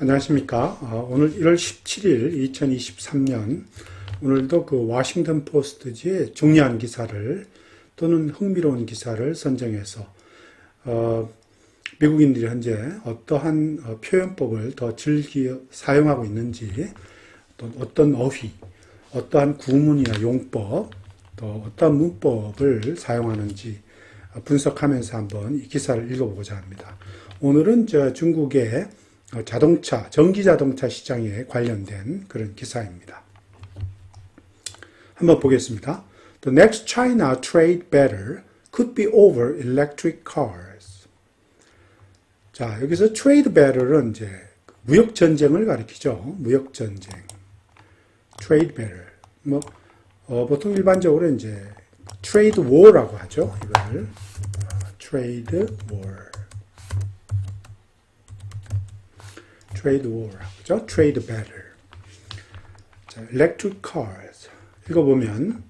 안녕하십니까. 오늘 1월 17일 2023년 오늘도 그 워싱턴 포스트지의 중요한 기사를 또는 흥미로운 기사를 선정해서 미국인들이 현재 어떠한 표현법을 더 즐겨 사용하고 있는지, 또 어떤 어휘, 어떠한 구문이나 용법, 또 어떠한 문법을 사용하는지 분석하면서 한번 이 기사를 읽어보고자 합니다. 오늘은 중국의 전기 자동차 시장에 관련된 그런 기사입니다. 한번 보겠습니다. The next China trade battle could be over electric cars. 자, 여기서 trade battle은 이제 무역 전쟁을 가리키죠. 무역 전쟁. trade battle. 보통 일반적으로 이제 trade war라고 하죠. 이걸 trade war. trade war, 그죠? trade battle. 자, electric cars. 읽어보면,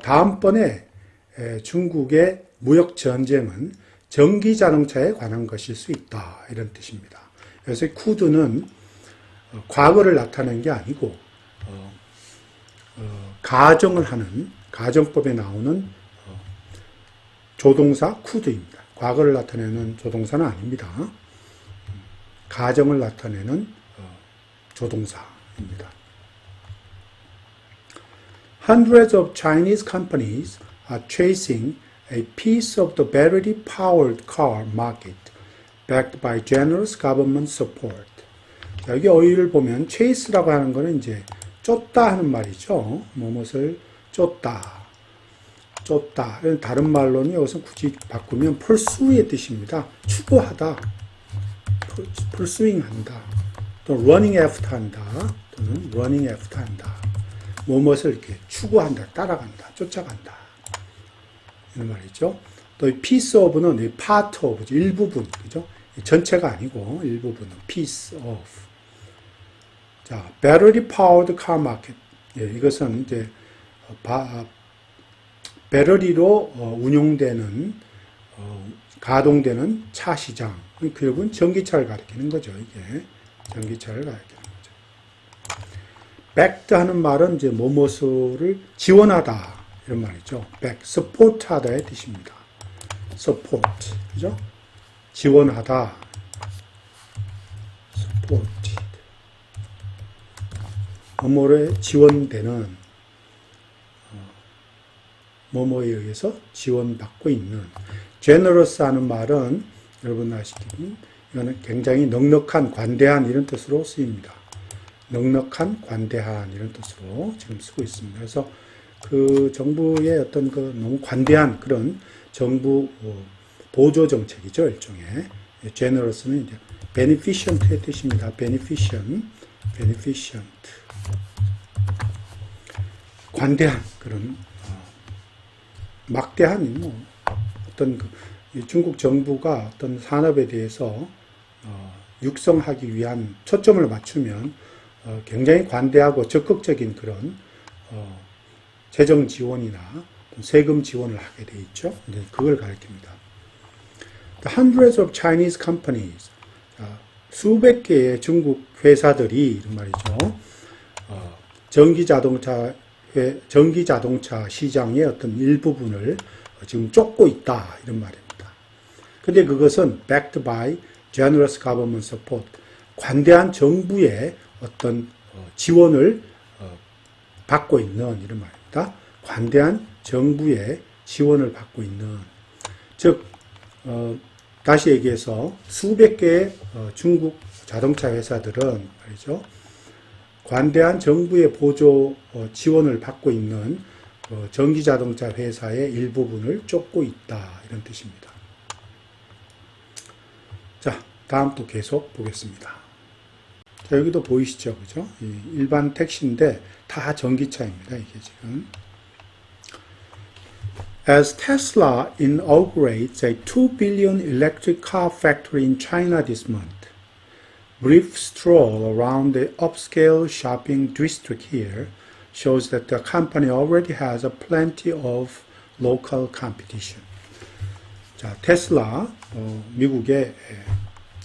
다음번에 중국의 무역 전쟁은 전기 자동차에 관한 것일 수 있다. 이런 뜻입니다. 그래서 could는 과거를 나타내는 게 아니고, 가정을 하는, 가정법에 나오는 조동사 could입니다. 과거를 나타내는 조동사는 아닙니다. 가정을 나타내는 조동사입니다. Hundreds of Chinese companies are chasing a piece of the battery-powered car market backed by generous government support. 자, 여기 어휘를 보면 chase라고 하는 거는 이제 쫓다 하는 말이죠. 무엇을 쫓다. 쫓다. 다른 말로는 여기서 굳이 바꾸면 pursue의 뜻입니다. 추구하다. pursuing 한다. 또 running after 한다. 또는 running after 한다. 무엇을 이렇게 추구한다, 따라간다, 쫓아간다. 이런 말이죠. 또 이 piece of는 이 part of, 일부분, 그죠? 전체가 아니고 일부분, piece of. 자, battery powered car market. 예, 이것은 이제 배터리로 운용되는 가동되는 차 시장. 결국은 전기차를 가리키는 거죠. 이게 전기차를 가리키는 거죠. backed 하는 말은 이제 무엇을 지원하다 이런 말이죠. back, support하다의 뜻입니다. support, 그죠? 지원하다. supported. 뭐뭐에 지원되는 뭐뭐에 의해서 지원받고 있는. generous 하는 말은 여러분 아시겠지만 이거는 굉장히 넉넉한, 관대한 이런 뜻으로 쓰입니다. 넉넉한, 관대한 이런 뜻으로 지금 쓰고 있습니다. 그래서 그 정부의 어떤 그 너무 관대한 그런 정부 보조 정책이죠, 일종의. generous는 이제 beneficent의 뜻입니다. beneficent. 관대한 그런 막대한 어떤 중국 정부가 어떤 산업에 대해서 육성하기 위한 초점을 맞추면 굉장히 관대하고 적극적인 그런 재정 지원이나 세금 지원을 하게 돼 있죠. 그걸 가리킵니다. Hundreds of Chinese companies, 수백 개의 중국 회사들이 이런 말이죠. 전기 자동차 시장의 어떤 일부분을 지금 쫓고 있다 이런 말입니다. 근데 그것은 backed by generous government support, 관대한 정부의 어떤 지원을 받고 있는 이런 말입니다. 관대한 정부의 지원을 받고 있는, 즉 다시 얘기해서 수백 개의 중국 자동차 회사들은 말이죠. 관대한 정부의 보조 지원을 받고 있는 전기 자동차 회사의 일부분을 쫓고 있다 이런 뜻입니다. 자, 다음 또 계속 보겠습니다. 자, 여기도 보이시죠, 그죠? 일반 택시인데 다 전기차입니다. 이게 지금. As Tesla inaugurates a 2 billion electric car factory in China this month, brief stroll around the upscale shopping district here shows that the company already has plenty of local competition. 자, 테슬라, 미국의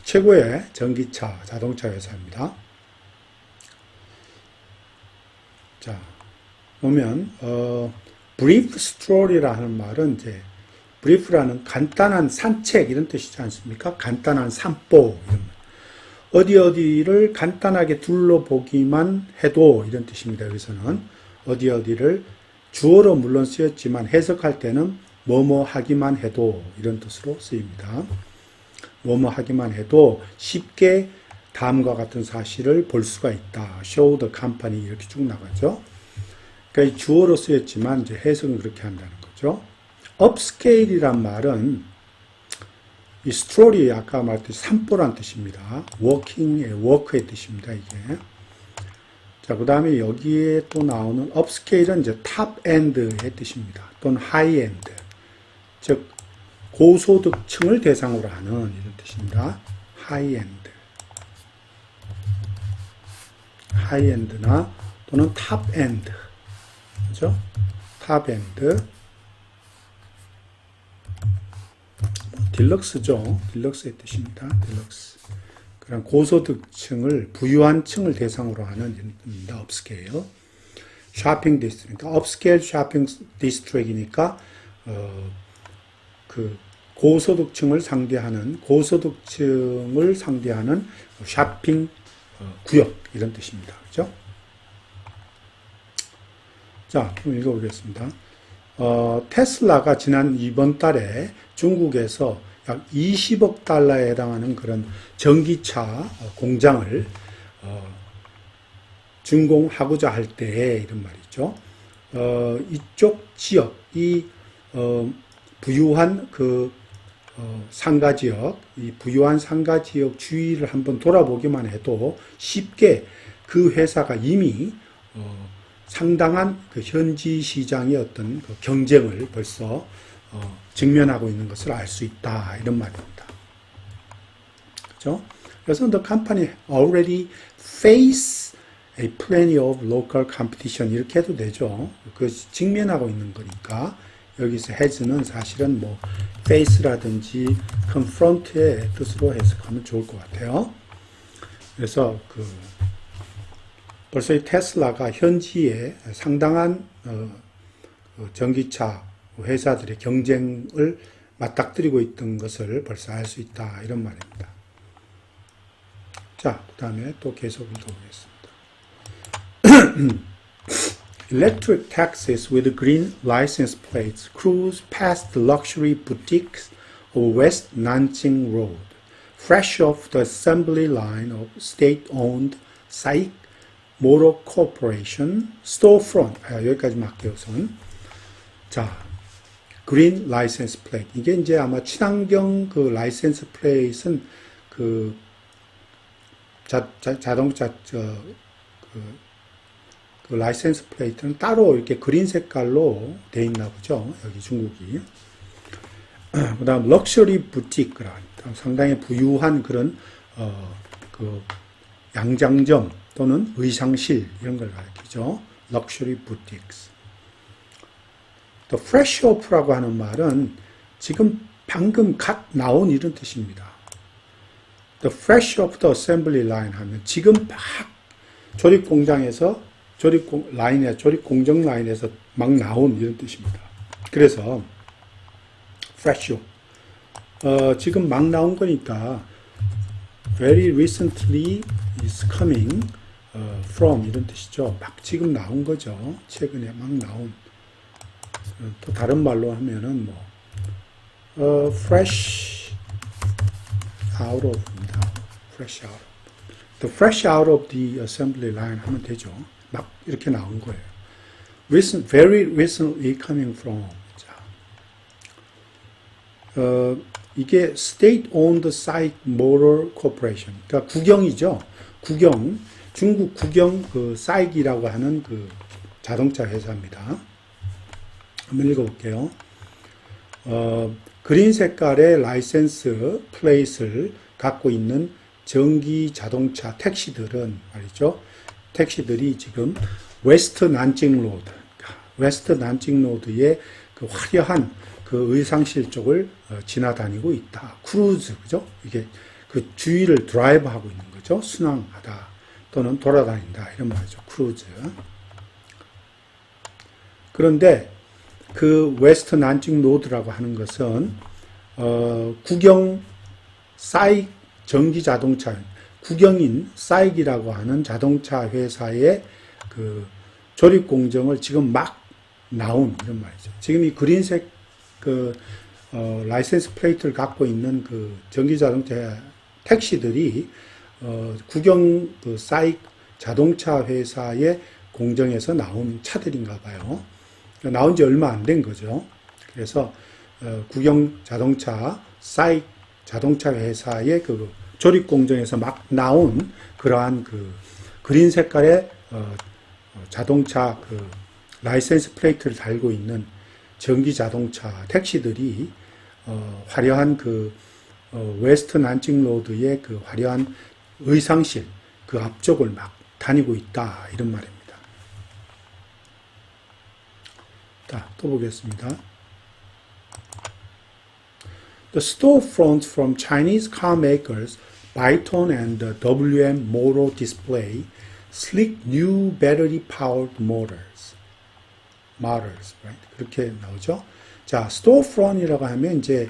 최고의 전기차 자동차 회사입니다. 자, 보면 brief stroll이라는 말은 이제 brief라는 간단한 산책 이런 뜻이지 않습니까? 간단한 산보 이런 말. 어디를 간단하게 둘러보기만 해도 이런 뜻입니다. 여기서는 어디를 주어로 물론 쓰였지만 해석할 때는 뭐뭐 하기만 해도 이런 뜻으로 쓰입니다. 뭐뭐 하기만 해도 쉽게 다음과 같은 사실을 볼 수가 있다. show the company 이렇게 쭉 나가죠. 그러니까 주어로 쓰였지만 이제 해석은 그렇게 한다는 거죠. upscale이란 말은 이 스트롤이 아까 말했듯이 산보란 뜻입니다. 워크의 뜻입니다. 이게. 자, 그 다음에 여기에 또 나오는 upscale은 이제 top-end의 뜻입니다. 또는 high-end. 즉, 고소득층을 대상으로 하는 이런 뜻입니다. high-end. high-end나 또는 top-end. 그죠? top-end. 딜럭스죠. 딜럭스의 뜻입니다. 딜럭스. 그런 고소득층을, 부유한 층을 대상으로 하는 이런 뜻입니다. 업스케일. 쇼핑 디스트릭. 업스케일 쇼핑 디스트릭이니까, 그, 고소득층을 상대하는 쇼핑 구역, 이런 뜻입니다. 그죠? 자, 그럼 읽어보겠습니다. 테슬라가 이번 달에 중국에서 약 20억 달러에 해당하는 그런 전기차 공장을 준공하고자 할 때에 이런 말이죠. 이쪽 지역, 부유한 상가 지역, 이 부유한 상가 지역 주위를 한번 돌아보기만 해도 쉽게 그 회사가 이미 상당한 그 현지 시장의 어떤 그 경쟁을 벌써 직면하고 있는 것을 알 수 있다 이런 말입니다. 그렇죠? 그래서 the company already face a plenty of local competition 이렇게 해도 되죠. 그 직면하고 있는 거니까 여기서 has는 사실은 뭐 face라든지 confront의 뜻으로 해석하면 좋을 것 같아요. 그래서 벌써 이 테슬라가 현지에 상당한 전기차 회사들의 경쟁을 맞닥뜨리고 있던 것을 벌써 알 수 있다 이런 말입니다. 자, 그 다음에 또 계속 읽어보겠습니다. Electric taxis with green license plates cruise past the luxury boutiques of West Nanjing Road, fresh off the assembly line of state-owned SAIC Motor Corporation storefront. 여기까지 할게요, 우선. 자, green license plate. 이게 이제 아마 친환경 그 라이센스 플레이트는 그 자동차 그 라이센스 플레이트는 따로 이렇게 그린 색깔로 돼 있나 보죠. 여기 중국이. 그 다음 럭셔리 부티크라 상당히 부유한 그런 그 양장점 또는 의상실 이런 걸 가리키죠. 럭셔리 부티크스. 또 fresh off라고 하는 말은 지금 방금 갓 나온 이런 뜻입니다. The fresh off the assembly line 하면 지금 막 조립 공정 라인에서 막 나온 이런 뜻입니다. 그래서 fresh off 지금 막 나온 거니까 very recently is coming from 이런 뜻이죠. 막 지금 나온 거죠. 최근에 막 나온. 또 다른 말로 하면은 fresh out of입니다. fresh out. The fresh out of the assembly line 하면 되죠. 막 이렇게 나온 거예요. Very recently coming from. 자, 이게 state-owned SAIC Motor Corporation. 그러니까 국영이죠. 국영. 중국 국영 그 SAIC이라고 하는 그 자동차 회사입니다. 한번 읽어볼게요. 그린 색깔의 라이센스 플레이트를 갖고 있는 전기 자동차 택시들은 말이죠. 택시들이 지금 웨스트 난징 로드의 그 화려한 그 의상실 쪽을 지나다니고 있다. 크루즈, 그죠? 이게 그 주위를 드라이브하고 있는 거죠. 순항하다 또는 돌아다닌다 이런 말이죠. 크루즈. 그런데 그 웨스트 난징 로드라고 하는 것은 국영 사익 전기 자동차, 국영인 사익이라고 하는 자동차 회사의 그 조립 공정을 지금 막 나온 이런 말이죠. 지금 이 그린색 그 라이센스 플레이트를 갖고 있는 그 전기 자동차 택시들이 국영 그 사익 자동차 회사의 공정에서 나온 차들인가 봐요. 나온 지 얼마 안 된 거죠. 그래서 국영 자동차 사익 자동차 회사의 그 조립 공정에서 막 나온 그러한 그 그린 색깔의 자동차 그 라이센스 플레이트를 달고 있는 전기 자동차 택시들이 화려한 그 웨스트 난징 로드의 그 화려한 의상실 그 앞쪽을 막 다니고 있다 이런 말입니다. 자, 또 보겠습니다. The storefronts from Chinese car makers Byton and WM Motor display sleek new battery-powered motors. Right? 그렇게 나오죠. 자, storefront이라고 하면 이제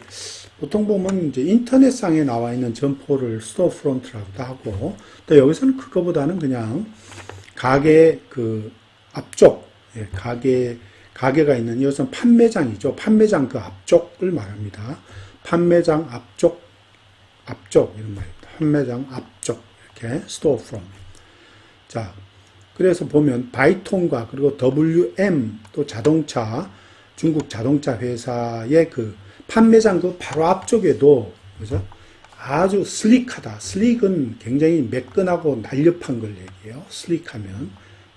보통 보면 이제 인터넷상에 나와 있는 점포를 storefront라고도 하고, 또 여기서는 그거보다는 그냥 가게 그 앞쪽, 가게가 있는 이것은 판매장이죠. 판매장 그 앞쪽을 말합니다. 판매장 앞쪽 이런 말입니다. 판매장 앞쪽 이렇게 storefront. 자, 그래서 보면 바이톤과 그리고 WM 또 자동차 중국 자동차 회사의 그 판매장 그 바로 앞쪽에도 그죠? 아주 슬릭하다. 슬릭은 굉장히 매끈하고 날렵한 걸 얘기해요. 슬릭하면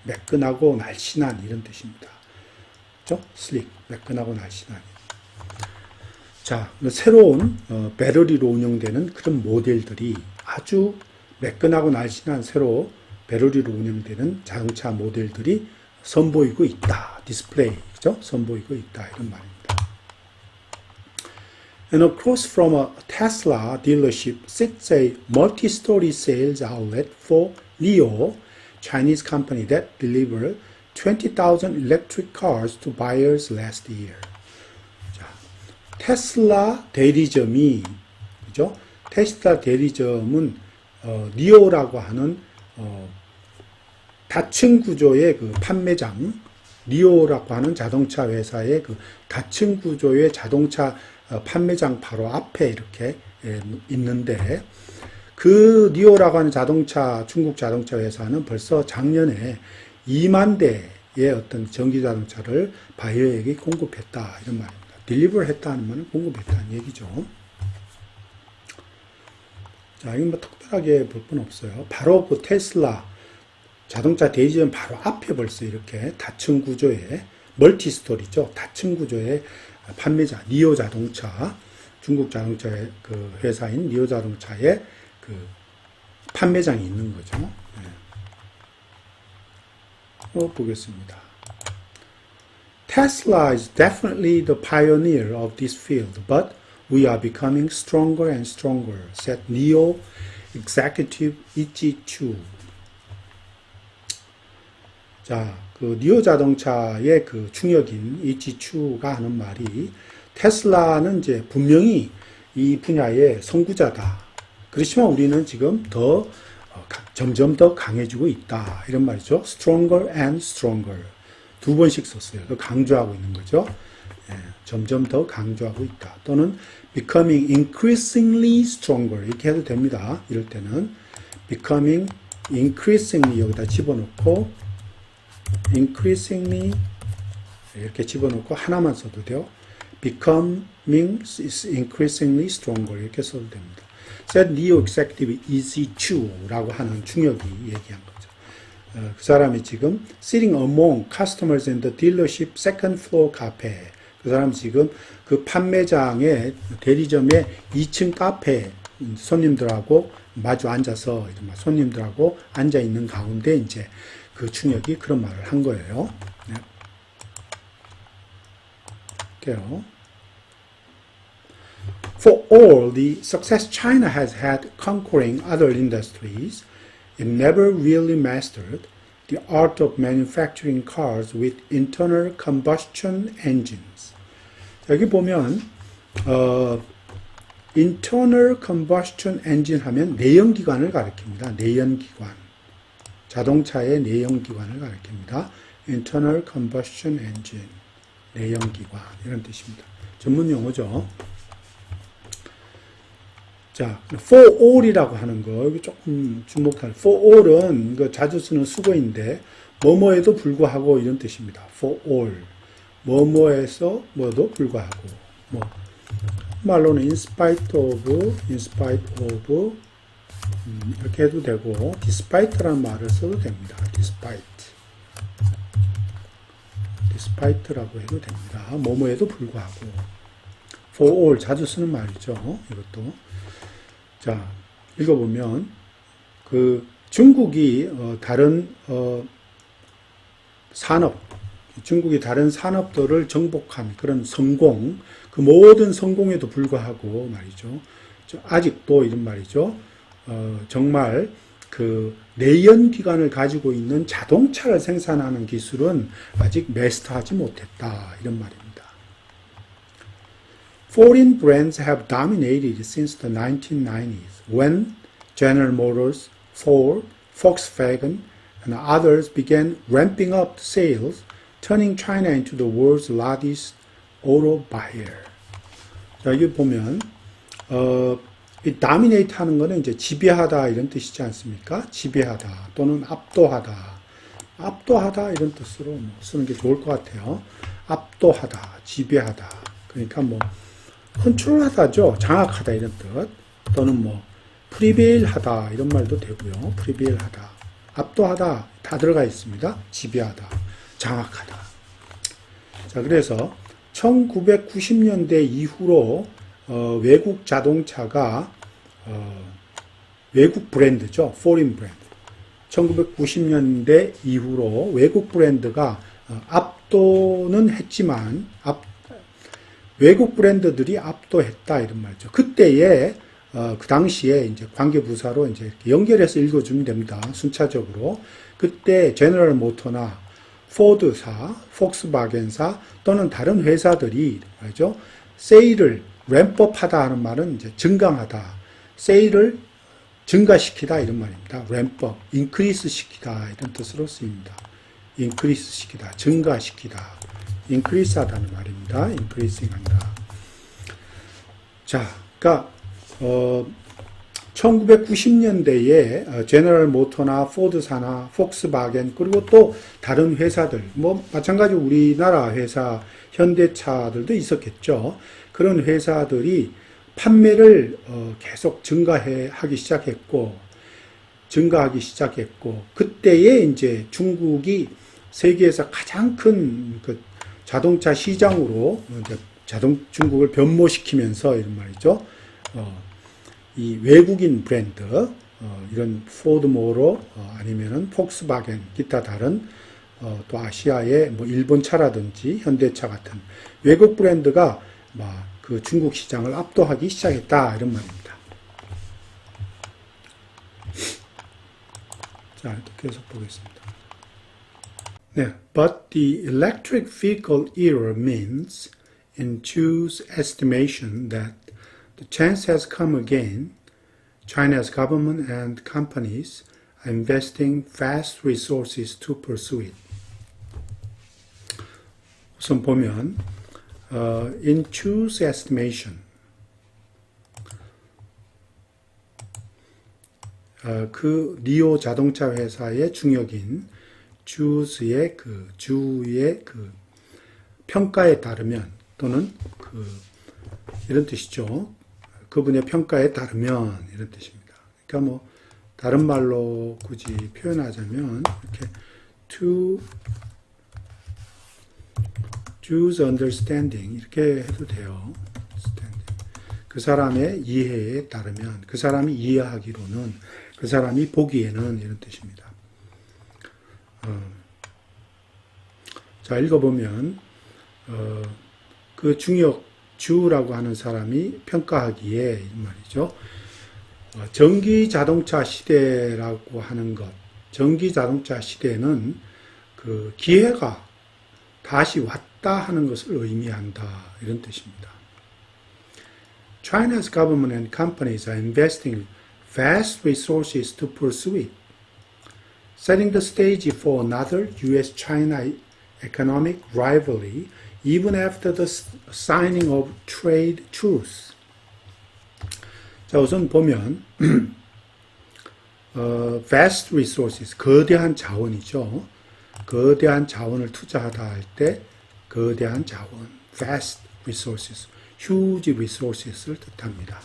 매끈하고 날씬한 이런 뜻입니다. 그죠? 슬릭, 매끈하고 날씬한. 자, 새로운 배터리로 운영되는 그런 모델들이 아주 매끈하고 날씬한 새로 배터리로 운영되는 자동차 모델들이 선보이고 있다. 디스플레이, 그죠? 선보이고 있다. 이런 말입니다. And across from a Tesla dealership sits a multi-story sales outlet for NIO, Chinese company that delivered 20,000 electric cars to buyers last year. 자, 테슬라 대리점이, 그죠? 테슬라 대리점은 니오라고 하는 다층 구조의 그 판매장, 니오라고 하는 자동차 회사의 그 다층 구조의 자동차 판매장 바로 앞에 이렇게 있는데, 그 니오라고 하는 중국 자동차 회사는 벌써 작년에 2만 대의 어떤 전기 자동차를 바이어에게 공급했다 이런 말입니다. 딜리버를 했다는 말은 공급했다는 얘기죠. 자, 이건 뭐 특별하게 볼 건 없어요. 바로 그 테슬라 자동차 대리점 바로 앞에 벌써 이렇게 다층 구조의 멀티스토리죠. 다층 구조의 판매자 니오 자동차, 중국 자동차의 그 회사인 니오 자동차의 그 판매장이 있는 거죠. 보겠습니다. Tesla is definitely the pioneer of this field, but we are becoming stronger and stronger, said NIO executive Ichi Chu. 자, 그 니오 자동차의 그 충역인 이치 추가 하는 말이 테슬라는 이제 분명히 이 분야의 선구자다. 그렇지만 우리는 지금 더 점점 더 강해지고 있다. 이런 말이죠. Stronger and stronger. 두 번씩 썼어요. 강조하고 있는 거죠. 점점 더 강조하고 있다. 또는 becoming increasingly stronger. 이렇게 해도 됩니다. 이럴 때는 becoming increasingly 여기다 집어넣고 increasingly 이렇게 집어넣고 하나만 써도 돼요. becoming increasingly stronger 이렇게 써도 됩니다. said NIO executive Ichi Chu라고 하는 충역이 얘기한 거죠. 그 사람이 지금 sitting among customers in the dealership second floor cafe. 그 사람이 지금 그 판매장의 대리점의 2층 카페 손님들하고 마주 앉아서 손님들하고 앉아 있는 가운데 이제 그 충역이 그런 말을 한 거예요. 네. 볼게요. For all the success China has had conquering other industries, it never really mastered the art of manufacturing cars with internal combustion engines. 여기 보면 internal combustion engine 하면 내연기관을 가리킵니다. 내연기관. 자동차의 내연기관을 가리킵니다. internal combustion engine. 내연기관. 이런 뜻입니다. 전문 용어죠. 자, for all이라고 하는 거, 여기 조금 주목할, for all은 그 자주 쓰는 수거인데, 뭐뭐에도 불구하고 이런 뜻입니다. for all. 뭐뭐에서 뭐도 불구하고. 뭐, 말로는 in spite of, 이렇게 해도 되고, despite라는 말을 써도 됩니다. despite라고 해도 됩니다. 뭐뭐에도 불구하고. for all, 자주 쓰는 말이죠. 이것도. 자, 읽어보면, 중국이 다른 중국이 다른 산업들을 정복한 그런 성공, 그 모든 성공에도 불구하고 말이죠. 아직도 이런 말이죠. 정말 그 내연기관을 가지고 있는 자동차를 생산하는 기술은 아직 마스터하지 못했다. 이런 말입니다. Foreign brands have dominated since the 1990s, when General Motors, Ford, Volkswagen, and others began ramping up sales, turning China into the world's largest auto buyer. 자, 여기 보면, 이 dominate 하는 거는 이제 지배하다 이런 뜻이지 않습니까? 지배하다 또는 압도하다. 압도하다 이런 뜻으로 쓰는 게 좋을 것 같아요. 압도하다, 지배하다. 그러니까 뭐, 컨트롤하다죠. 장악하다 이런 뜻. 또는 뭐 프리베일하다 이런 말도 되고요. 프리베일하다, 압도하다 다 들어가 있습니다. 지배하다, 장악하다. 자, 그래서 1990년대 이후로 외국 자동차가 외국 브랜드죠. foreign 브랜드. 1990년대 이후로 외국 브랜드가 압도는 했지만 외국 브랜드들이 압도했다 이런 말이죠. 그때에 그 당시에 이제 관계부사로 이제 이렇게 연결해서 읽어주면 됩니다. 순차적으로 그때 제너럴 모터나 포드사, 폭스바겐사 또는 다른 회사들이 말이죠. 세일을 램프업하다 하는 말은 이제 증강하다, 세일을 증가시키다 이런 말입니다. 램프업, 인크리스 시키다 이런 뜻으로 쓰입니다. 인크리스 시키다, 증가시키다. 인크리스 하다는 말입니다. 인크리싱 한다. 자, 그러니까 1990년대에 제너럴 모터나 포드사나 폭스바겐 그리고 또 다른 회사들 뭐 마찬가지로 우리나라 회사 현대차들도 있었겠죠. 그런 회사들이 판매를 계속 증가하기 시작했고 그때에 이제 중국이 세계에서 가장 큰 그 자동차 시장으로 이제 중국을 변모시키면서 이런 말이죠. 이 외국인 브랜드, 이런 포드 모로 아니면은 폭스바겐, 기타 다른 또 아시아의 뭐 일본 차라든지 현대차 같은 외국 브랜드가 막 그 중국 시장을 압도하기 시작했다 이런 말입니다. 자, 계속 보겠습니다. 네, but the electric vehicle era means, in Chu's estimation, that the chance has come again. China's government and companies are investing vast resources to pursue it. 우선 보면 in Chu's estimation, 그 리오 자동차 회사의 중역인 주의 그 평가에 따르면 또는 이런 뜻이죠. 그분의 평가에 따르면 이런 뜻입니다. 그러니까 뭐 다른 말로 굳이 표현하자면 이렇게 to Jews understanding 이렇게 해도 돼요. 그 사람의 이해에 따르면, 그 사람이 이해하기로는, 그 사람이 보기에는 이런 뜻입니다. 자, 읽어보면 그 중역 주라고 하는 사람이 평가하기에 말이죠. 전기 자동차 시대라고 하는 것, 전기 자동차 시대는 그 기회가 다시 왔다 하는 것을 의미한다. 이런 뜻입니다. China's government and companies are investing vast resources to pursue it, setting the stage for another US-China economic rivalry even after the signing of trade truce. 자, 우선 보면 vast resources, 거대한 자원이죠. 거대한 자원을 투자하다 할 때 거대한 자원, vast resources, huge resources를 뜻합니다.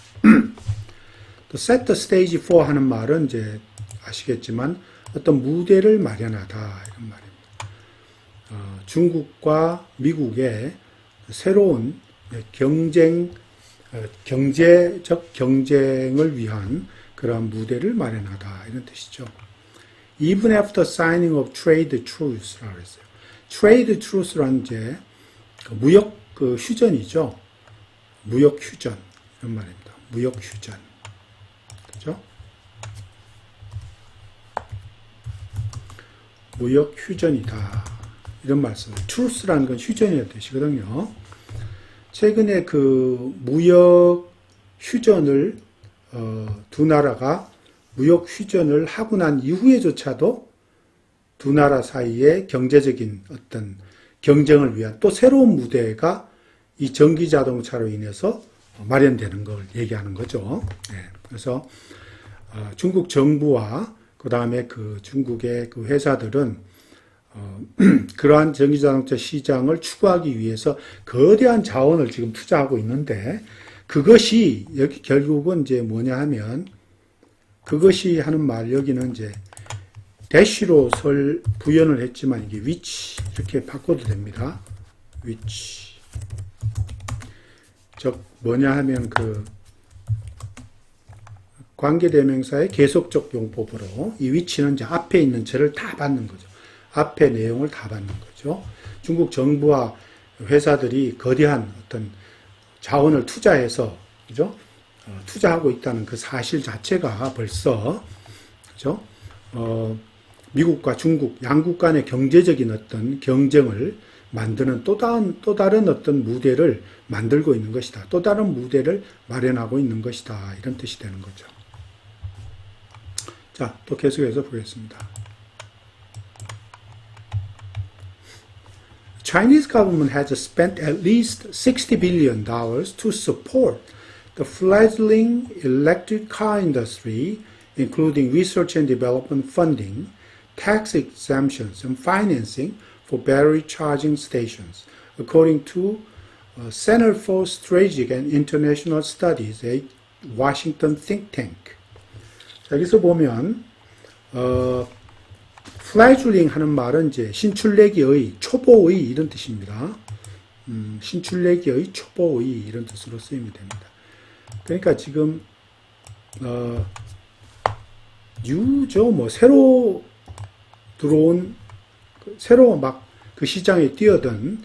또 set the stage for 하는 말은 이제 아시겠지만 어떤 무대를 마련하다 이런 말입니다. 중국과 미국의 새로운 경제적 경쟁을 위한 그러한 무대를 마련하다 이런 뜻이죠. Even after signing of trade truce라고 했어요. trade truce란 이제 무역 휴전이죠. 무역 휴전 이런 말입니다. 무역 휴전, 그렇죠? 무역 휴전이다 이런 말씀. truce라는 건 휴전이라는 뜻이거든요. 최근에 그 무역 휴전을 두 나라가 무역 휴전을 하고 난 이후에조차도 두 나라 사이의 경제적인 어떤 경쟁을 위한 또 새로운 무대가 이 전기 자동차로 인해서 마련되는 걸 얘기하는 거죠. 네. 그래서 중국 정부와 그 다음에 그 중국의 그 회사들은 그러한 전기 자동차 시장을 추구하기 위해서 거대한 자원을 지금 투자하고 있는데 그것이 여기 결국은 이제 뭐냐 하면 그것이 하는 말 여기는 이제 대시로 부연을 했지만 이게 which 이렇게 바꿔도 됩니다. which 즉 뭐냐 하면 그 관계대명사의 계속적 용법으로 이 which는 이제 앞에 있는 절을 다 받는 거죠. 앞에 내용을 다 받는 거죠. 중국 정부와 회사들이 거대한 어떤 자원을 투자해서 그죠? 투자하고 있다는 그 사실 자체가 벌써 그죠? 미국과 중국 양국 간의 경제적인 어떤 경쟁을 만드는 또 다른 어떤 무대를 만들고 있는 것이다. 또 다른 무대를 마련하고 있는 것이다. 이런 뜻이 되는 거죠. 자, 또 계속해서 보겠습니다. Chinese government has spent at least $60 billion to support the fledgling electric car industry, including research and development funding, tax exemptions, and financing for battery charging stations, according to Center for Strategic and International Studies, a Washington think tank. 자, 여기서 보면 fledgling 하는 말은 이제 신출내기의, 초보의 이런 뜻입니다. 신출내기의, 초보의 이런 뜻으로 쓰이면 됩니다. 그러니까 지금 뉴죠, 뭐 새로 들어온, 새로 막 그 시장에 뛰어든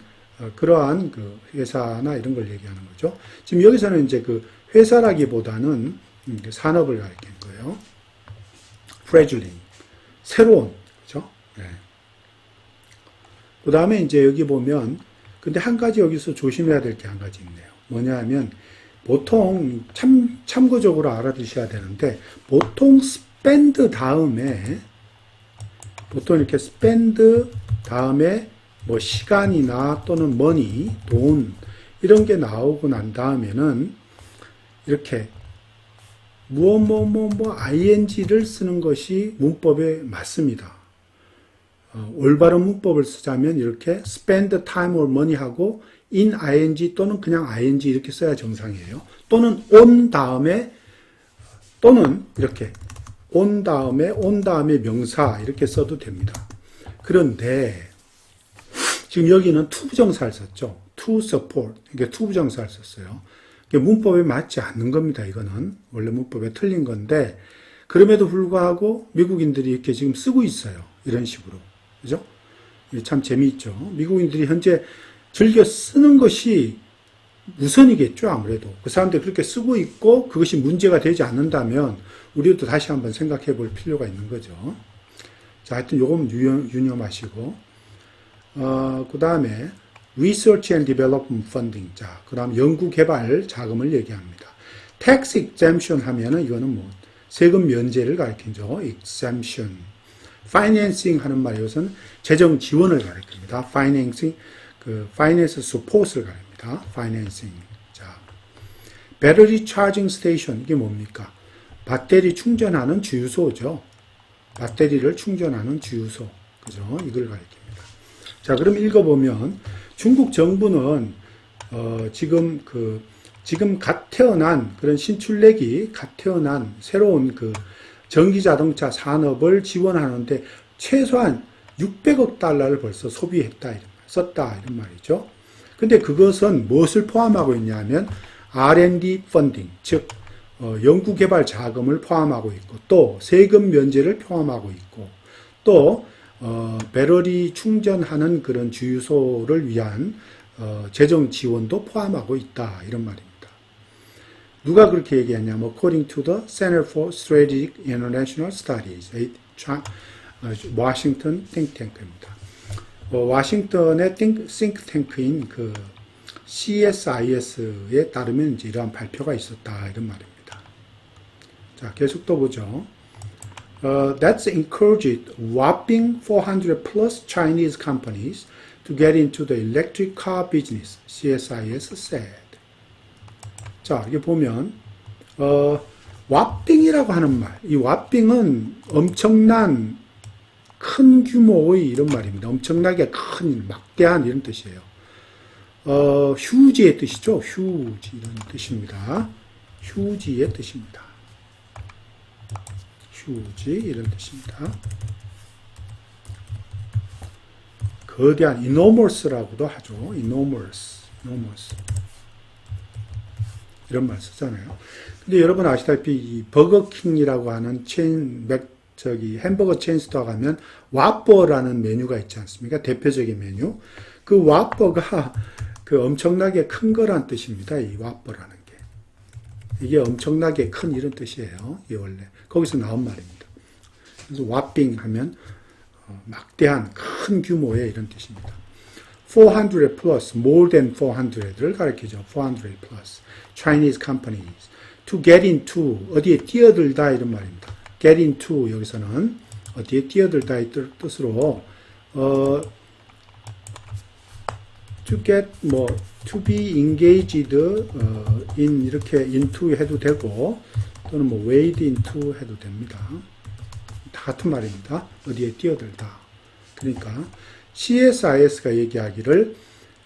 그러한 그 회사나 이런 걸 얘기하는 거죠. 지금 여기서는 이제 그 회사라기보다는 산업을 가리키는 거예요. fledgling, 새로운, 그죠? 네. 그 다음에 이제 여기 보면, 근데 한 가지 여기서 조심해야 될 게 한 가지 있네요. 뭐냐 하면, 보통 참고적으로 알아두셔야 되는데, 보통 spend 다음에, 보통 이렇게 spend 다음에 뭐 시간이나 또는 money, 돈, 이런 게 나오고 난 다음에는 이렇게 ing를 쓰는 것이 문법에 맞습니다. 올바른 문법을 쓰자면 이렇게 spend time or money 하고 in ing 또는 그냥 ing 이렇게 써야 정상이에요. 또는 on 다음에 또는 이렇게 on 다음에 명사 이렇게 써도 됩니다. 그런데 지금 여기는 to 부정사를 썼죠. to support. 이게 to 부정사를 썼어요. 문법에 맞지 않는 겁니다. 이거는 원래 문법에 틀린 건데 그럼에도 불구하고 미국인들이 이렇게 지금 쓰고 있어요. 이런 식으로. 그죠? 참 재미있죠. 미국인들이 현재 즐겨 쓰는 것이 우선이겠죠, 아무래도. 그 사람들이 그렇게 쓰고 있고 그것이 문제가 되지 않는다면 우리도 다시 한번 생각해 볼 필요가 있는 거죠. 자, 하여튼 요건 유념하시고, 그 다음에 Research and Development Funding. 자, 그 다음 연구개발 자금을 얘기합니다. Tax exemption 하면은 이거는 뭐 세금 면제를 가리키죠. exemption. Financing 하는 말이 이것은 재정 지원을 가리킵니다. Financing, finance support을 가리킵니다. Financing. 자, Battery Charging Station. 이게 뭡니까? 배터리 충전하는 주유소죠. 배터리를 충전하는 주유소. 그죠? 이걸 가리킵니다. 자, 그럼 읽어보면 중국 정부는 지금 갓 태어난 그런 신출내기 갓 태어난 새로운 전기 자동차 산업을 지원하는데 최소한 600억 달러를 벌써 소비했다, 썼다 이런 말이죠. 근데 그것은 무엇을 포함하고 있냐면 R&D 펀딩, 즉 연구개발 자금을 포함하고 있고 또 세금 면제를 포함하고 있고 또 배터리 충전하는 그런 주유소를 위한 재정 지원도 포함하고 있다 이런 말입니다. 누가 그렇게 얘기했냐면 according to the Center for Strategic International Studies, 워싱턴 띵탱크입니다. 워싱턴의 띵탱크인 CSIS에 따르면 이제 이러한 발표가 있었다 이런 말입니다. 자, 계속 또 보죠. That's encouraged whopping 400 plus Chinese companies to get into the electric car business, CSIS said. 자, 이게 보면 whopping이라고 하는 말, 이 whopping은 엄청난 큰 규모의 이런 말입니다. 엄청나게 큰 막대한 이런 뜻이에요. huge의 뜻이죠. huge 이런 뜻입니다. huge의 뜻입니다. huge 이런 뜻입니다. 거대한 enormous라고도 하죠. enormous 이런 말 쓰잖아요. 근데 여러분 아시다시피 이 버거킹이라고 하는 햄버거 체인스토어 가면 와퍼라는 메뉴가 있지 않습니까? 대표적인 메뉴. 그 와퍼가 엄청나게 큰 거란 뜻입니다. 이 와퍼라는 게. 이게 엄청나게 큰 이런 뜻이에요. 이게 원래. 거기서 나온 말입니다. 그래서 와빙 하면 막대한 큰 규모의 이런 뜻입니다. 400 plus, more than 400를 가리키죠. 400 plus. Chinese companies. To get into, 어디에 뛰어들다 이런 말입니다. get into, 여기서는 어디에 뛰어들다 이 뜻으로, to get, to be engaged, in, 이렇게 into 해도 되고, 또는 wade into 해도 됩니다. 다 같은 말입니다. 어디에 뛰어들다. 그러니까, CSIS가 얘기하기를,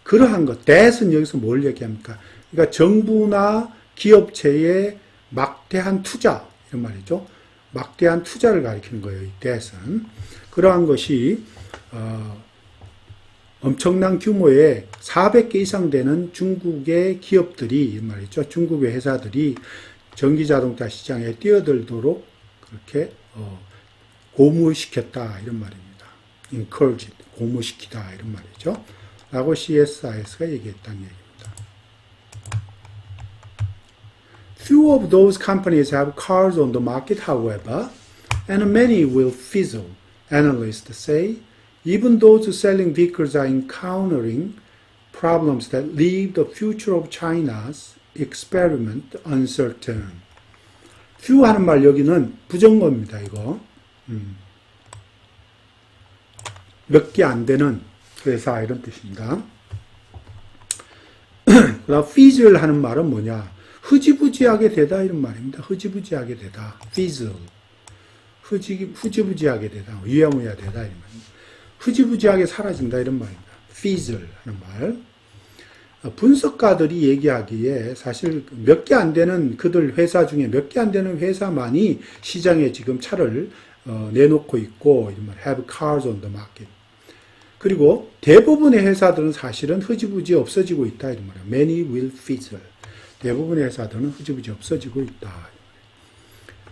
그러한 것, that은 여기서 뭘 얘기합니까? 그러니까 정부나 기업체의 막대한 투자, 이런 말이죠. 막대한 투자를 가리키는 거예요. 이 that은. 그러한 것이, 엄청난 규모의 400개 이상 되는 중국의 기업들이, 이 말이죠. 중국의 회사들이 전기자동차 시장에 뛰어들도록 그렇게, 고무시켰다. 이런 말입니다. encouraged, 고무시키다. 이런 말이죠. 라고 CSIS가 얘기했다는 얘기입니다. Few of those companies have cars on the market, however, and many will fizzle. Analysts say, even those selling vehicles are encountering problems that leave the future of China's experiment uncertain. few 하는 말 여기는 부정어입니다, 이거. 몇 개 안 되는 회사 이런 뜻입니다. 그다음 fizzle 하는 말은 뭐냐? 흐지부지하게 되다 이런 말입니다. 흐지부지하게 되다. fizzle. 흐지부지하게 되다. 위야무야 되다 이런 말입니다. 흐지부지하게 사라진다 이런 말입니다. fizzle 하는 말. 분석가들이 얘기하기에 사실 몇 개 안 되는 그들 회사 중에 몇 개 안 되는 회사만이 시장에 지금 차를 내놓고 있고 이런 말 have cars on the market. 그리고 대부분의 회사들은 사실은 흐지부지 없어지고 있다 이런 말이에요. Many will fizzle. 대부분의 회사들은 흐지부지 없어지고 있다.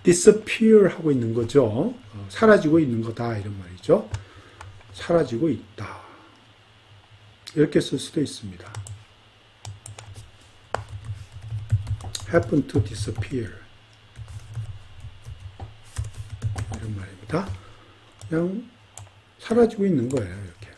disappear 하고 있는 거죠. 사라지고 있는 거다 이런 말이죠. 사라지고 있다. 이렇게 쓸 수도 있습니다. happen to disappear. 이런 말입니다. 그냥 사라지고 있는 거예요. 이렇게.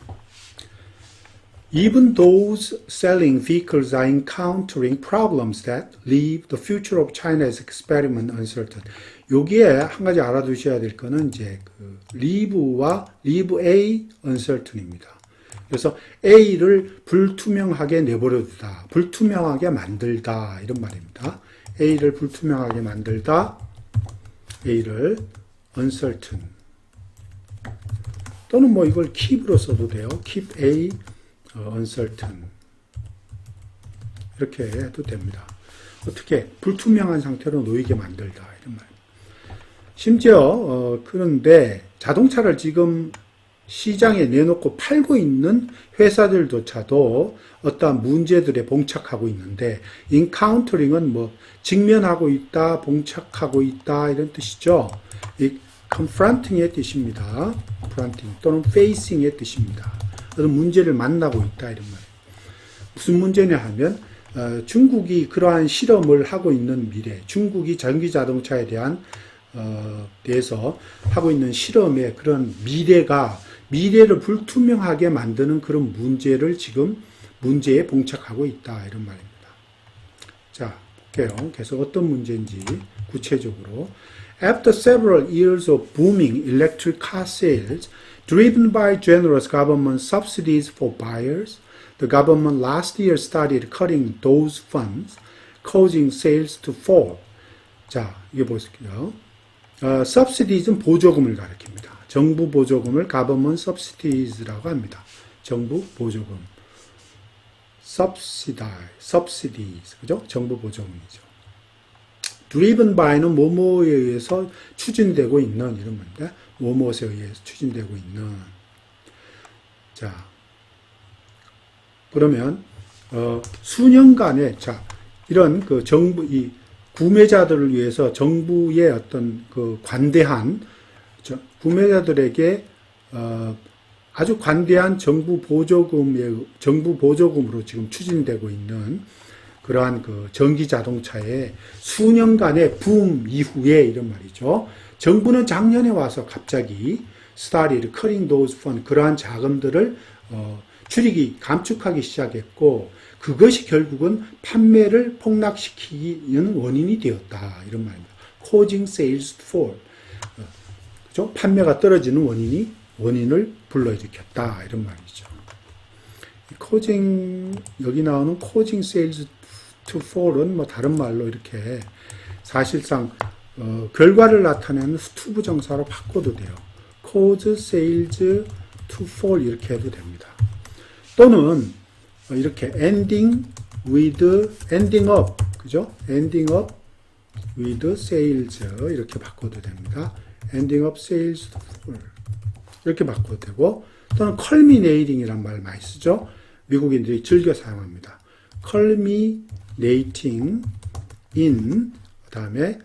Even those selling vehicles are encountering problems that leave the future of China's experiment uncertain. 여기에 한 가지 알아두셔야 될 거는 이제 그 leave와 leave A uncertain입니다. 그래서 A를 불투명하게 내버려두다, 불투명하게 만들다 이런 말입니다. A를 불투명하게 만들다, A를 uncertain 또는 뭐 이걸 keep으로 써도 돼요. keep A uncertain 이렇게 해도 됩니다. 어떻게 불투명한 상태로 놓이게 만들다 이런 말. 심지어 그런데 자동차를 지금 시장에 내놓고 팔고 있는 회사들조차도 어떠한 문제들에 봉착하고 있는데 encountering은 뭐 직면하고 있다, 봉착하고 있다 이런 뜻이죠. 이 confronting의 뜻입니다. confronting 또는 facing의 뜻입니다. 어떤 문제를 만나고 있다 이런 말이에요. 무슨 문제냐 하면 중국이 그러한 실험을 하고 있는 미래, 중국이 전기 자동차에 대해서 하고 있는 실험의 그런 미래를 불투명하게 만드는 그런 문제를 지금 문제에 봉착하고 있다 이런 말입니다. 자, 볼게요. 계속 어떤 문제인지 구체적으로. After several years of booming electric car sales, driven by generous government subsidies for buyers, the government last year started cutting those funds, causing sales to fall. 자, 이게 보실게요. subsidies는 보조금을 가리킵니다. 정부 보조금을 government subsidies라고 합니다. 정부 보조금. subsidies, 그죠? 정부 보조금이죠. driven by는 뭐뭐에 의해서 추진되고 있는 이런 겁니다. 뭐뭐에 의해서 추진되고 있는. 자, 그러면 수년간의 이런 그 정부 이 구매자들을 위해서 정부의 어떤 그 관대한 구매자들에게 아주 관대한 정부 보조금으로 지금 추진되고 있는 그러한 그 전기 자동차의 수년간의 붐 이후에 이런 말이죠. 정부는 작년에 와서 갑자기 started cutting those funds 그러한 자금들을 감축하기 시작했고 그것이 결국은 판매를 폭락시키는 원인이 되었다 이런 말입니다. causing sales to fall. 그죠? 판매가 떨어지는 원인을 불러일으켰다 이런 말이죠. 여기 나오는 causing sales to fall은 뭐 다른 말로 이렇게 사실상 결과를 나타내는 투부정사로 바꿔도 돼요. cause sales to fall 이렇게 해도 됩니다. 또는 이렇게 ending up, 그죠? ending up with sales 이렇게 바꿔도 됩니다. ending up sales to fall 이렇게 바꿔도 되고 또는 culminating이란 말 많이 쓰죠. 미국인들이 즐겨 사용합니다. culminating in 그다음에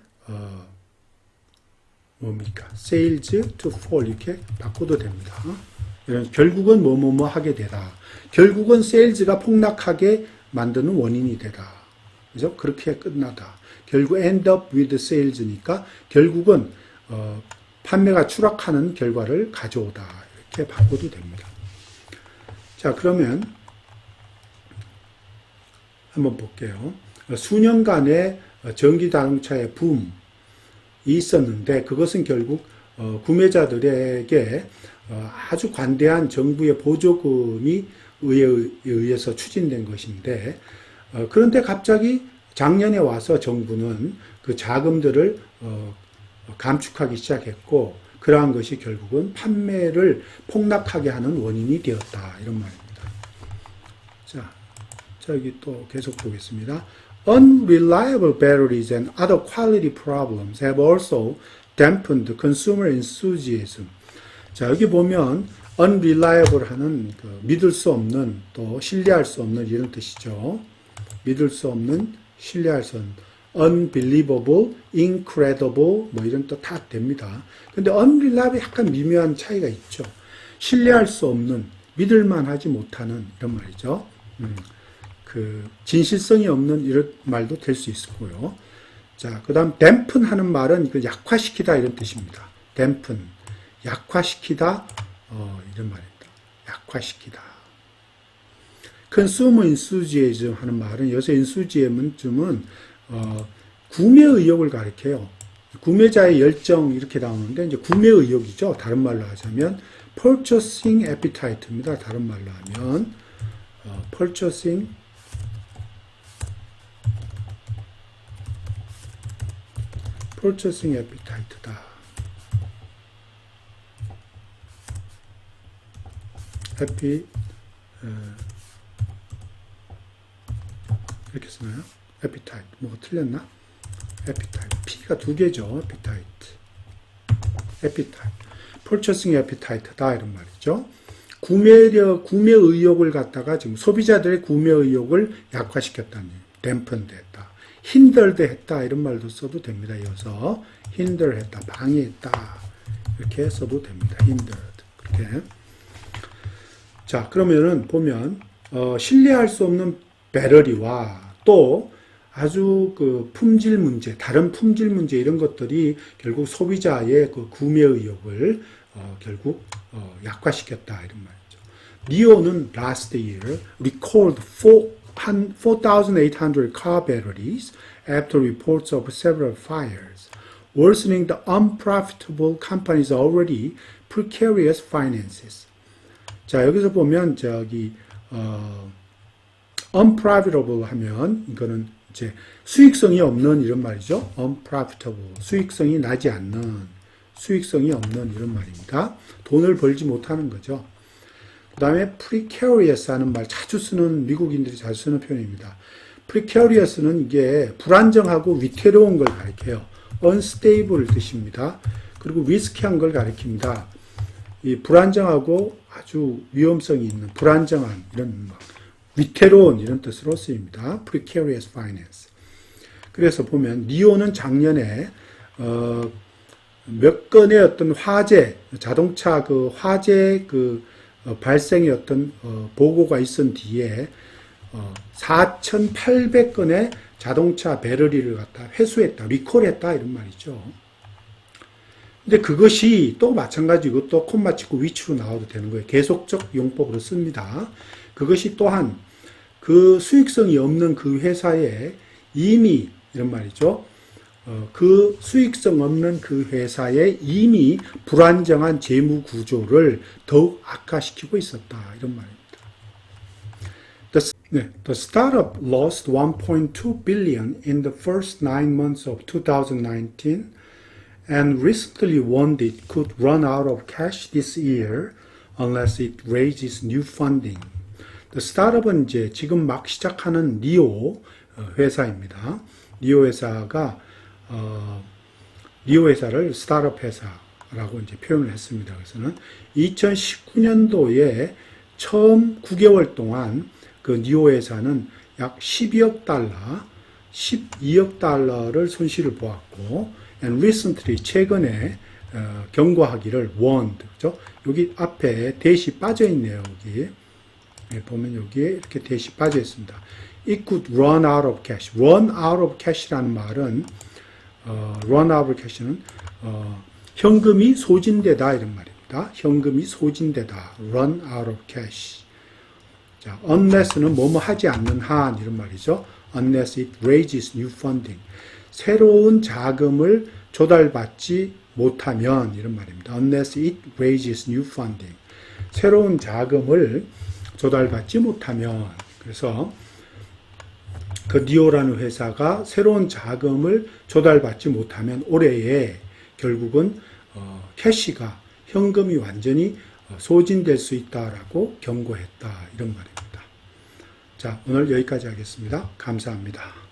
뭡니까? sales to fall 이렇게 바꿔도 됩니다. 결국은 뭐뭐뭐 하게 되다. 결국은 세일즈가 폭락하게 만드는 원인이 되다. 그죠? 그렇게 끝나다. 결국 end up with sales니까 결국은 판매가 추락하는 결과를 가져오다. 이렇게 바꿔도 됩니다. 자, 그러면 한번 볼게요. 수년간의 전기 자동차의 붐이 있었는데 그것은 결국 구매자들에게 아주 관대한 정부의 보조금이 의해서 추진된 것인데 그런데 갑자기 작년에 와서 정부는 그 자금들을 감축하기 시작했고 그러한 것이 결국은 판매를 폭락하게 하는 원인이 되었다 이런 말입니다. 자 여기 또 계속 보겠습니다. Unreliable batteries and other quality problems have also dampened consumer enthusiasm. 자, 여기 보면 unreliable 하는 믿을 수 없는 또 신뢰할 수 없는 이런 뜻이죠. 믿을 수 없는, 신뢰할 수 없는 unbelievable, incredible 뭐 이런 뜻 다 됩니다. 근데 unreliable 약간 미묘한 차이가 있죠. 신뢰할 수 없는, 믿을만 하지 못하는 이런 말이죠. 그 진실성이 없는 이런 말도 될 수 있고요. 자, 그 다음 dampen 하는 말은 그 약화시키다 이런 뜻입니다. dampen, 약화시키다 이런 말입니다. 약화시키다. consumer enthusiasm 하는 말은 여기서 enthusiasm은 구매 의욕을 가리켜요. 구매자의 열정 이렇게 나오는데 이제 구매 의욕이죠. 다른 말로 하자면 purchasing appetite입니다. 다른 말로 하면 purchasing appetite다. 이렇게 쓰나요? appetite. 뭐가 틀렸나? appetite. P가 두 개죠. appetite. purchasing appetite다 이런 말이죠. 구매 의욕을 갖다가 지금 소비자들의 구매 의욕을 약화시켰다는 dampened 했다. hindered 했다 이런 말도 써도 됩니다. 이어서 hinder 했다, 방해했다 이렇게 써도 됩니다. hindered 그렇게. 자, 그러면은 보면 신뢰할 수 없는 배럴이와 또 아주 그 품질 문제, 다른 품질 문제 이런 것들이 결국 소비자의 그 구매 의욕을 결국 약화시켰다 이런 말이죠. 니오는 last year recalled 4,800 car batteries after reports of several fires, worsening the unprofitable company's already precarious finances. 자, 여기서 보면 저기 unprofitable 하면 이거는 이제 수익성이 없는 이런 말이죠. unprofitable, 수익성이 나지 않는, 수익성이 없는 이런 말입니다. 돈을 벌지 못하는 거죠. 그 다음에 precarious 하는 말 자주 쓰는, 미국인들이 자주 쓰는 표현입니다. precarious는 이게 불안정하고 위태로운 걸 가리켜요. unstable 뜻입니다. 그리고 리스키한 걸 가리킵니다. 이 불안정하고 아주 위험성이 있는, 불안정한 이런 위태로운 이런 뜻으로 쓰입니다. precarious finance. 그래서 보면 니오는 작년에 몇 건의 어떤 화재, 자동차 그 화재 그 발생의 어떤 보고가 있은 뒤에 4,800건의 자동차 배터리를 갖다 회수했다, 리콜했다 이런 말이죠. 근데 그것이 또 마찬가지고 또 콤마 찍고 위치로 나와도 되는 거예요. 계속적 용법으로 씁니다. 그것이 또한 그 수익성이 없는 그 회사에 이미 이런 말이죠. 그 수익성 없는 그 회사에 이미 불안정한 재무 구조를 더욱 악화시키고 있었다. 이런 말입니다. The startup lost 1.2 billion in the first 9 months of 2019 and recently warned it could run out of cash this year unless it raises new funding. The startup은 이제 지금 막 시작하는 니오 회사입니다. 니오 회사가 니오 회사를 스타트업 회사라고 이제 표현을 했습니다. 그래서는 2019년도에 처음 9개월 동안 그 니오 회사는 약 12억 달러를 손실을 보았고, and recently 최근에 경고하기를 warned, 그죠? 여기 앞에 대시 빠져 있네요. 여기 보면 여기에 이렇게 대시 빠져 있습니다. It could run out of cash. run out of cash라는 말은 run out of cash는 현금이 소진되다 이런 말입니다. 현금이 소진되다. run out of cash. 자, unless는 뭐뭐 하지 않는 한 이런 말이죠. unless it raises new funding. 새로운 자금을 조달받지 못하면 이런 말입니다. unless it raises new funding. 새로운 자금을 조달받지 못하면, 그래서 그 니오라는 회사가 새로운 자금을 조달받지 못하면 올해에 결국은 캐시가, 현금이 완전히 소진될 수 있다라고 경고했다 이런 말입니다. 자, 오늘 여기까지 하겠습니다. 감사합니다.